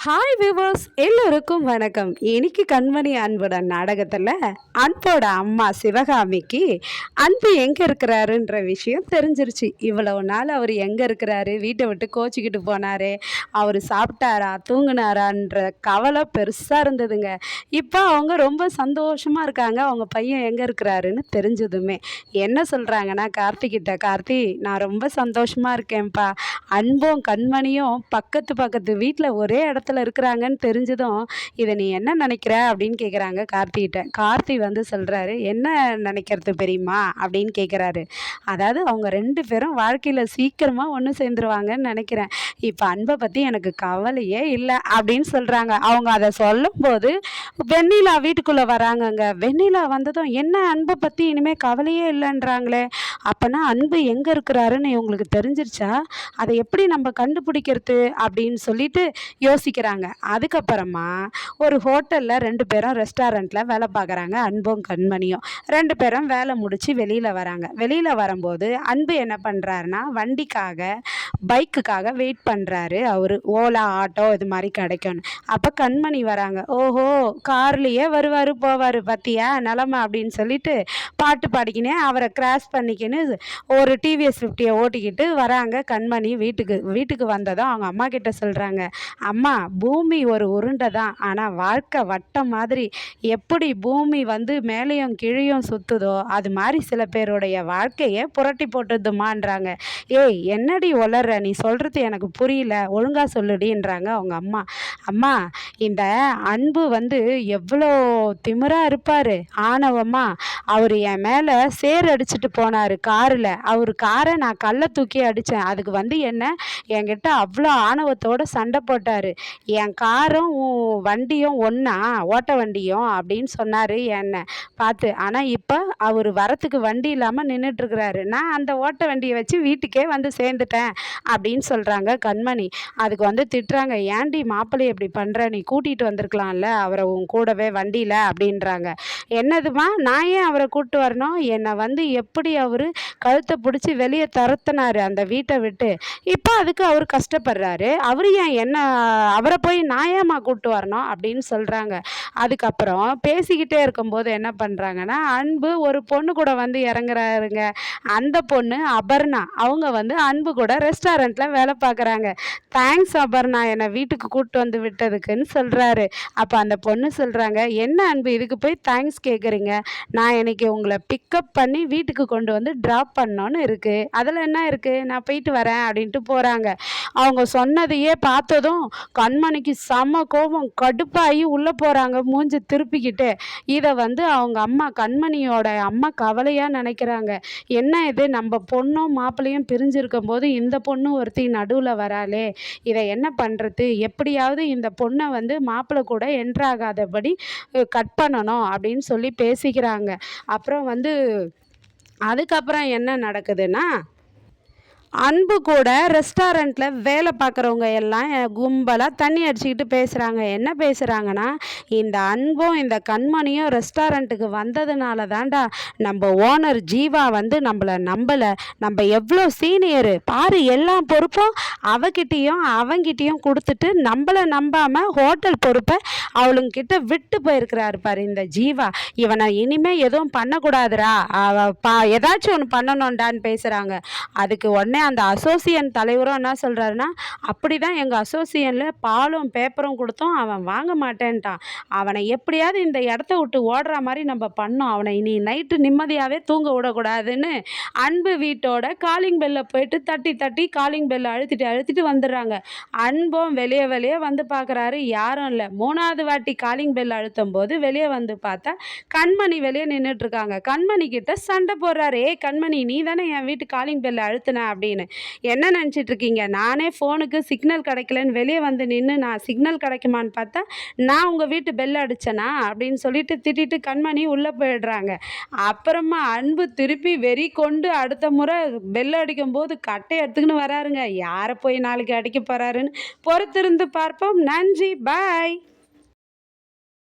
Hi viewers, எல்லோருக்கும் வணக்கம். இன்னைக்கு கண்மணி அன்புடன் நாடகத்தில் அன்போட அம்மா சிவகாமிக்கு அன்பு எங்கே இருக்கிறாருன்ற விஷயம் தெரிஞ்சிருச்சு. இவ்வளவு நாள் அவர் எங்கே இருக்கிறாரு, வீட்டை விட்டு கோச்சிக்கிட்டு போனாரு, அவர் சாப்பிட்டாரா தூங்கினாரான்ற கவலை பெருசாக இருந்ததுங்க. இப்போ அவங்க ரொம்ப சந்தோஷமாக இருக்காங்க. அவங்க பையன் எங்கே இருக்கிறாருன்னு தெரிஞ்சதுமே என்ன சொல்கிறாங்கன்னா, கார்த்தி நான் ரொம்ப சந்தோஷமாக இருக்கேன்ப்பா. அன்பும் கண்மணியும் பக்கத்து வீட்டில் ஒரே இடத்துல இருக்கிறாங்கன்னு தெரிஞ்சதும் இதை நீ என்ன நினைக்கிற அப்படின்னு கேட்குறாங்க கார்த்திகிட்ட. கார்த்தி வந்து சொல்கிறாரு, என்ன நினைக்கிறது பெரியம்மா அப்படின்னு கேட்குறாரு. அதாவது அவங்க ரெண்டு பேரும் வாழ்க்கையில் சீக்கிரமாக ஒன்று சேர்ந்துருவாங்கன்னு நினைக்கிறேன். இப்போ அன்பை பற்றி எனக்கு கவலையே இல்லை அப்படின்னு சொல்கிறாங்க. அவங்க அதை சொல்லும்போது வெண்ணிலா வீட்டுக்குள்ளே வராங்கங்க. வெண்ணிலா வந்ததும் என்ன அன்பை பற்றி இனிமேல் கவலையே இல்லைன்றாங்களே, அப்போனா அன்பு எங்கே இருக்கிறாருன்னு இவங்களுக்கு தெரிஞ்சிருச்சா, அதை எப்படி நம்ம கண்டுபிடிக்கிறது அப்படின்னு சொல்லிட்டு யோசிக்கிறாங்க. அதுக்கப்புறமா ஒரு ஹோட்டலில் ரெண்டு பேரும் ரெஸ்டாரண்ட்டில் வேலை பார்க்குறாங்க. அன்பும் கண்மணியும் ரெண்டு பேரும் வேலை முடித்து வெளியில் வராங்க. வெளியில் வரும்போது அன்பு என்ன பண்ணுறாருனா பைக்குக்காக வெயிட் பண்ணுறாரு. அவர் ஓலா ஆட்டோ இது மாதிரி கிடைக்கும்னு. அப்போ கண்மணி வராங்க. ஓஹோ, கார்லேயே வருவார் போவார் பார்த்தியா நிலமை அப்படின்னு சொல்லிட்டு பாட்டு பாடிக்கினே அவரை கிராஸ் பண்ணிக்கின்னு ஒரு டிவிஎஸ் 50 ஓட்டிக்கிட்டு வராங்க. கண்மணி வீட்டுக்கு வந்ததும் அவங்க அம்மா கிட்ட சொல்கிறாங்க, அம்மா பூமி ஒரு உருண்டை தான், ஆனால் வாழ்க்கை வட்டம் மாதிரி. எப்படி பூமி வந்து மேலேயும் கீழையும் சுற்றுதோ அது மாதிரி சில பேருடைய வாழ்க்கையை புரட்டி போட்டுதுமான்றாங்க. ஏய் என்னடி உளற, நீ சொல்கிறது எனக்கு புரியல, ஒழுங்காக சொல்லுடின்றாங்க அவங்க அம்மா. அம்மா, இந்த அன்பு வந்து எவ்வளோ திமிராக இருப்பார், ஆணவம்மா. அவர் என் மேலே சேர் அடிச்சுட்டு போனார் காரில். அவர் காரை நான் கல்லை தூக்கி அடித்தேன். அதுக்கு வந்து என்ன என்கிட்ட அவ்வளோ ஆணவத்தோடு சண்டை போட்டார். என் காரும் வண்டியும் ஒன்றா, ஓட்ட வண்டியும் அப்படின்னு சொன்னார் என்னை பார்த்து. ஆனால் இப்போ அவர் வரத்துக்கு வண்டி இல்லாமல் நின்றுட்டுருக்கிறாரு. நான் அந்த ஓட்ட வண்டியை வச்சு வீட்டுக்கே வந்து சேர்ந்துட்டேன் அப்படின்னு சொல்கிறாங்க கண்மணி. அதுக்கு வந்து திட்டுறாங்க, ஏன்டி மாப்பிள்ளை இப்படி பண்ணுற, நீ கூட்டிகிட்டு வந்திருக்கலாம்ல அவரை உன் கூடவே வண்டியில் அப்படின்றாங்க. என்னதுமா, நான் ஏன் அவரை கூப்பிட்டு வரணும், என்னை வந்து எப்படி அவர் கழுத்தை பிடிச்சி வெளியே துரத்துனாரு அந்த வீட்டை விட்டு, இப்போ அதுக்கு அவர் கஷ்டப்படுறாரு, அவர் ஏன் என்ன அவரை போய் நான் ஏம்மா கூப்பிட்டு வரணும் அப்படின்னு சொல்கிறாங்க. அதுக்கப்புறம் பேசிக்கிட்டே இருக்கும்போது என்ன பண்ணுறாங்கன்னா, அன்பு ஒரு பொண்ணு கூட வந்து இறங்குறாருங்க. அந்த பொண்ணு அபர்ணா. அவங்க வந்து அன்பு கூட ரெஸ்டாரண்ட்டில் வேலை பார்க்குறாங்க. தேங்க்ஸ் அபர்ணா, என்னை வீட்டுக்கு கூப்பிட்டு வந்து விட்டதுக்குன்னு சொல்கிறாரு. அப்போ அந்த பொண்ணு சொல்கிறாங்க, என்ன அன்பு இதுக்கு போய் தேங்க்ஸ் கேட்குறீங்க, நான் இன்னைக்கு உங்களை பிக்கப் பண்ணி வீட்டுக்கு கொண்டு வந்து ட்ராப் பண்ணோன்னு இருக்குது, அதில் என்ன இருக்குது, நான் போயிட்டு வரேன் அப்படின்ட்டு போகிறாங்க. அவங்க சொன்னதையே பார்த்ததும் கண்மணிக்கு செம கோபம், கடுப்பாகி உள்ளே போகிறாங்க மூஞ்சி திருப்பிக்கிட்டு. இதை வந்து அவங்க அம்மா, கண்மணியோட அம்மா கவலையாக நினைக்கிறாங்க. என்ன இது, நம்ம பொண்ணும் மாப்பிள்ளையும் பிரிஞ்சிருக்கும் போது இந்த பொண்ணு ஒருத்தி நடுவில் வராளே, இதை என்ன பண்ணுறது, எப்படியாவது இந்த பொண்ணை வந்து மாப்பிள்ளை கூட என்ட்ராகாதபடி கட் பண்ணணும் அப்படின்னு சொல்லி பேசிக்கிறாங்க. அப்புறம் வந்து அதுக்கப்புறம் என்ன நடக்குதுன்னா, அன்பு கூட ரெஸ்டாரண்ட்டில் வேலை பார்க்குறவங்க எல்லாம் கும்பலாக தண்ணி அடிச்சுக்கிட்டு பேசுகிறாங்க. என்ன பேசுகிறாங்கன்னா, இந்த அன்பும் இந்த கண்மணியும் ரெஸ்டாரண்ட்டுக்கு வந்ததுனால தான்டா நம்ம ஓனர் ஜீவா வந்து நம்மளை நம்பலை, நம்ம எவ்வளோ சீனியரு பாரு, எல்லா பொறுப்பும் அவங்கிட்டேயும் கொடுத்துட்டு நம்மளை நம்பாமல் ஹோட்டல் பொறுப்பை அவளுங்கிட்ட விட்டு போயிருக்கிறாரு பாரு இந்த ஜீவா. இவனை இனிமேல் எதுவும் பண்ணக்கூடாதுரா, ஏதாச்சும் ஒன்று பண்ணணும்டான்னு பேசுகிறாங்க. அதுக்கு உடனே அந்த அசோசியன் தலைவரும் என்ன சொல்கிறாருன்னா, அப்படி தான் எங்கள் அசோசியனில் பாலும் பேப்பரும் கொடுத்தோம், அவன் வாங்க மாட்டேன்ட்டான், அவனை எப்படியாவது இந்த இடத்த விட்டு ஓடுற மாதிரி நம்ம பண்ணோம், அவனை இனி நைட்டு நிம்மதியாகவே தூங்க விடக்கூடாதுன்னு அன்பு வீட்டோட காலிங் பெல்லை போயிட்டு தட்டி காலிங் பெல்லை அழுத்திட்டு வந்துடுறாங்க. அன்பும் வெளியே வந்து பார்க்குறாரு, யாரும் இல்லை. 3வது வாட்டி காலிங் பெல் அழுத்தும் போது வெளியே வந்து பார்த்தா கண்மணி வெளியே நின்றுட்டுருக்காங்க. கண்மணி கிட்ட சண்டை போடுறாரு, ஏ கண்மணி, நீ தானே என் வீட்டு காலிங் பெல்லை அழுத்தின அப்படின்னு. என்ன நினச்சிட்ருக்கீங்க, நானே ஃபோனுக்கு சிக்னல் கிடைக்கலன்னு வெளியே வந்து நின்று நான் சிக்னல் கிடைக்குமான்னு பார்த்தா நான் உங்கள் வீட்டு பெல் அடித்தேனா அப்படின்னு சொல்லிட்டு திட்டிட்டு கண்மணி உள்ளே போயிடுறாங்க. அப்புறமா அன்பு திருப்பி வெறி கொண்டு அடுத்த முறை பெல் அடிக்கும்போது கட்டை எடுத்துக்கின்னு வராருங்க. யாரை போய் நாளைக்கு அடிக்க போகிறாருன்னு பொறுத்திருந்து பார்ப்போம். நன்றி, பாய்.